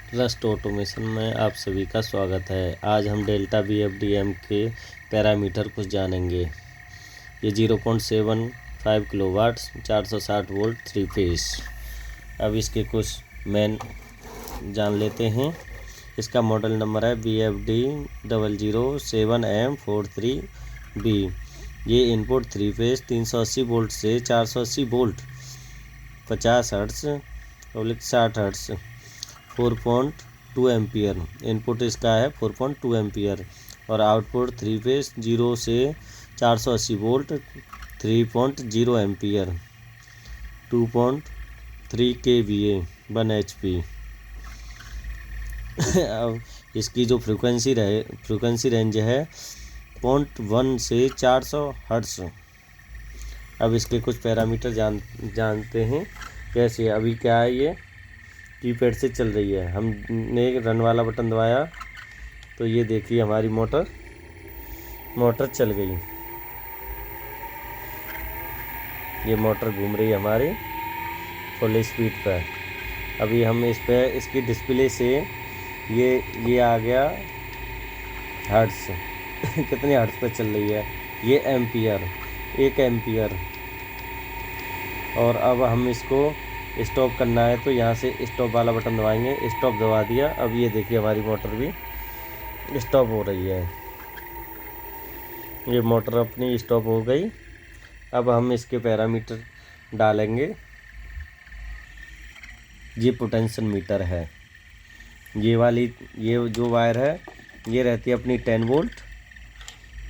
Trust automation में आप सभी का स्वागत है। आज हम डेल्टा BFDM के पैरामीटर कुछ जानेंगे। ये 0.75 किलोवाट्स 460 वोल्ट 3 फेस। अब इसके कुछ मेन जान लेते हैं। इसका मॉडल नंबर है BFD007M43B। ये इनपुट 3 फेस 380 वोल्ट से 480 volt 50 hertz 60 hertz 4.2 ampere. Input इसका है 4.2 एम्पियर और आउटपुट 3 फेस 0 से 480 वोल्ट 3.0 एम्पियर 2.3 kVA 1 HP। अब इसकी जो फ्रिक्वेंसी रेंज है 0.1 से 400 हर्ट्स। अब इसके कुछ पैरामीटर जानते हैं। कैसे अभी क्या है, ये कीपैड से चल रही है। हमने रन वाला बटन दबाया तो ये देखिए हमारी मोटर चल गई। ये मोटर घूम रही है हमारी फुल स्पीड पर। अभी हम इसकी डिस्प्ले से ये आ गया हर्ट्स कितने हर्ट्स पर चल रही है, ये एम्पियर 1 एम्पियर। और अब हम इसको स्टॉप करना है तो यहाँ से स्टॉप वाला बटन दबाएंगे। स्टॉप दबा दिया। अब ये देखिए हमारी मोटर भी स्टॉप हो रही है। ये मोटर अपनी स्टॉप हो गई। अब हम इसके पैरामीटर डालेंगे। ये पोटेंशियल मीटर है। ये जो वायर है ये रहती है अपनी 10 वोल्ट।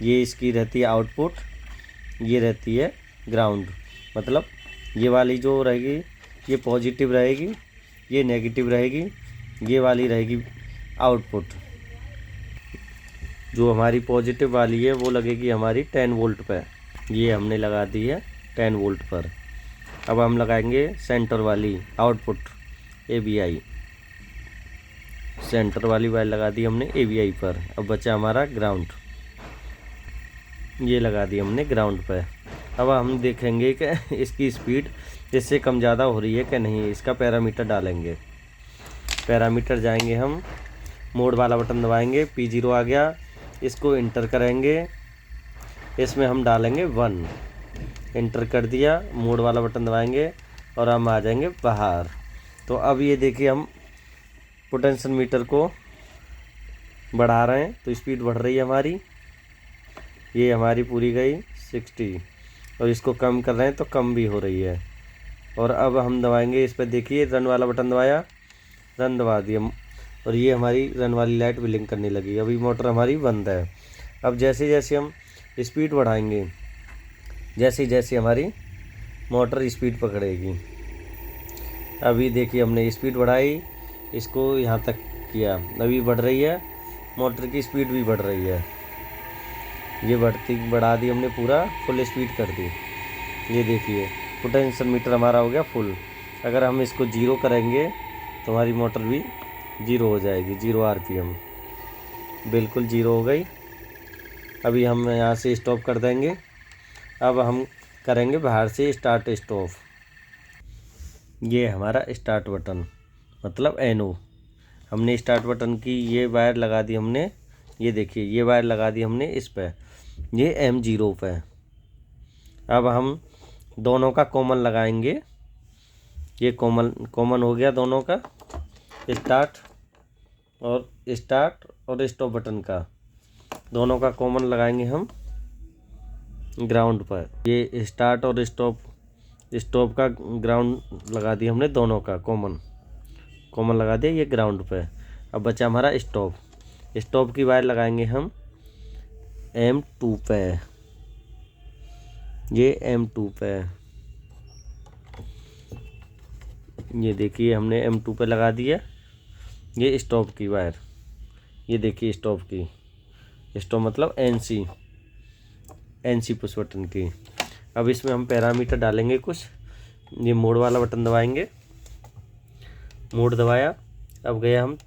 ये इसकी रहती है आउटपुट। ये रहती है ग्राउंड। मतलब ये वाली जो रहेगी ये पॉजिटिव रहेगी, ये नेगेटिव रहेगी। ये वाली रहेगी आउटपुट। जो हमारी पॉजिटिव वाली है वो लगेगी हमारी 10 वोल्ट पर। ये हमने लगा दी है 10 वोल्ट पर। अब हम लगाएंगे सेंटर वाली आउटपुट AVI। सेंटर वाली वायर लगा दी हमने AVI पर। अब बचा हमारा ग्राउंड। ये लगा दी हमने ग्राउंड पर। अब हम देखेंगे कि इसकी स्पीड इससे कम ज़्यादा हो रही है कि नहीं। इसका पैरामीटर डालेंगे। पैरामीटर जाएंगे हम, मोड वाला बटन दबाएंगे, P0 आ गया। इसको इंटर करेंगे। इसमें हम डालेंगे 1। इंटर कर दिया। मोड वाला बटन दबाएंगे और हम आ जाएंगे बाहर। तो अब ये देखिए हम पोटेंशियल मीटर को बढ़ा रहे हैं तो स्पीड बढ़ रही है हमारी। ये हमारी पूरी गई 60 और इसको कम कर रहे हैं तो कम भी हो रही है। और अब हम दबाएंगे इस पर, देखिए रन वाला बटन दबाया, रन दबा दिया और ये हमारी रन वाली लाइट ब्लिंक करने लगी। अभी मोटर हमारी बंद है। अब जैसे जैसे हम स्पीड बढ़ाएंगे, जैसे जैसे हमारी मोटर स्पीड पकड़ेगी। अभी देखिए हमने स्पीड बढ़ाई, इसको यहाँ तक किया, अभी बढ़ रही है। मोटर की स्पीड भी बढ़ रही है। ये बढ़ा दी हमने, पूरा फुल स्पीड कर दी। ये देखिए पोटेंशियल मीटर हमारा हो गया फुल। अगर हम इसको 0 करेंगे तो हमारी मोटर भी 0 हो जाएगी। 0 RPM बिल्कुल 0 हो गई। अभी हम यहाँ से स्टॉप कर देंगे। अब हम करेंगे बाहर से स्टार्ट स्टॉप। ये हमारा स्टार्ट बटन मतलब NO। हमने स्टार्ट बटन की ये वायर लगा दी हमने। ये देखिए ये वायर लगा दी हमने इस पर, ये M0 पे। अब हम दोनों का कॉमन लगाएंगे। ये कॉमन हो गया दोनों का, स्टार्ट और स्टॉप बटन का। दोनों का कॉमन लगाएंगे हम ग्राउंड पर। ये स्टार्ट और स्टॉप का ग्राउंड लगा दिया हमने, दोनों का कॉमन लगा दिया ये ग्राउंड पे। अब बचा हमारा स्टॉप की वायर लगाएंगे हम M2 पे। ये M2 पे, ये देखिए हमने M2 पे लगा दिया। ये स्टॉप की वायर, ये देखिए स्टॉप मतलब NC पुश बटन की। अब इसमें हम पैरामीटर डालेंगे कुछ। ये मोड वाला बटन दबाएंगे, मोड दबाया। अब गए हम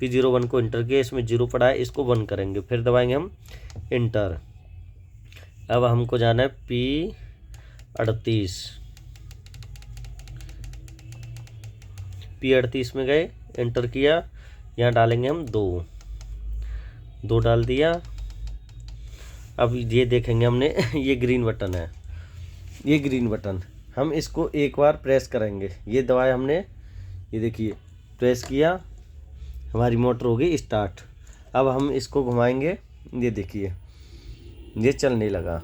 P01 को इंटर किया। इसमें 0 पड़ा है, इसको 1 करेंगे, फिर दबाएंगे हम इंटर। अब हमको जाना है P38। P38 में गए, एंटर किया, यहाँ डालेंगे हम 2 डाल दिया। अब ये देखेंगे हमने ये ग्रीन बटन है, ये ग्रीन बटन हम इसको एक बार प्रेस करेंगे, ये दबाया हमने, ये देखिए प्रेस किया, हमारी मोटर हो गई स्टार्ट। अब हम इसको घुमाएंगे, ये देखिए ये चलने लगा।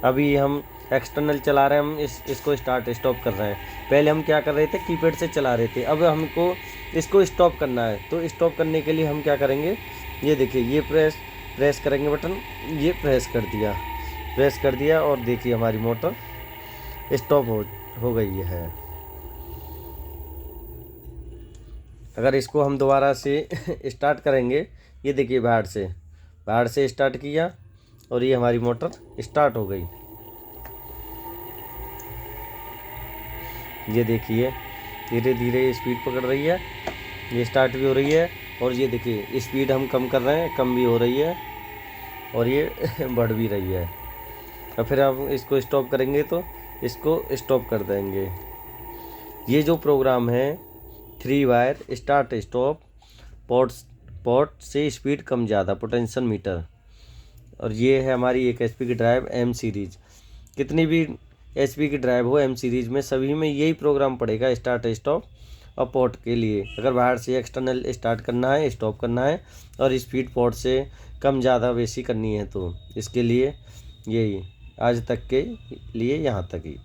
अभी हम एक्सटर्नल चला रहे हैं, हम इसको स्टार्ट स्टॉप कर रहे हैं। पहले हम क्या कर रहे थे, कीपैड से चला रहे थे, अब हमको इसको स्टॉप करना है। तो स्टॉप करने के लिए हम क्या करेंगे, ये देखिए ये प्रेस करेंगे बटन, ये प्रेस कर दिया और देखिए हमारी मोटर स्टॉप हो गई है। अगर इसको हम दोबारा से स्टार्ट करेंगे, ये देखिए बाहर से स्टार्ट किया और ये हमारी मोटर स्टार्ट हो गई। ये देखिए धीरे धीरे स्पीड पकड़ रही है, ये स्टार्ट भी हो रही है, और ये देखिए स्पीड हम कम कर रहे हैं, कम भी हो रही है और ये बढ़ भी रही है। और फिर हम इसको स्टॉप करेंगे तो इसको स्टॉप कर देंगे। ये जो प्रोग्राम है 3 वायर स्टार्ट स्टॉप, पोर्ट से स्पीड कम ज़्यादा, पोटेंशियल मीटर, और ये है हमारी 1 HP की ड्राइव M सीरीज। कितनी भी HP की ड्राइव हो M सीरीज में, सभी में यही प्रोग्राम पड़ेगा, स्टार्ट स्टॉप और पोर्ट के लिए। अगर बाहर से एक्सटर्नल स्टार्ट करना है, स्टॉप करना है, और स्पीड पोर्ट से कम ज़्यादा वैसी करनी है, तो इसके लिए यही आज तक के लिए यहाँ तक ही।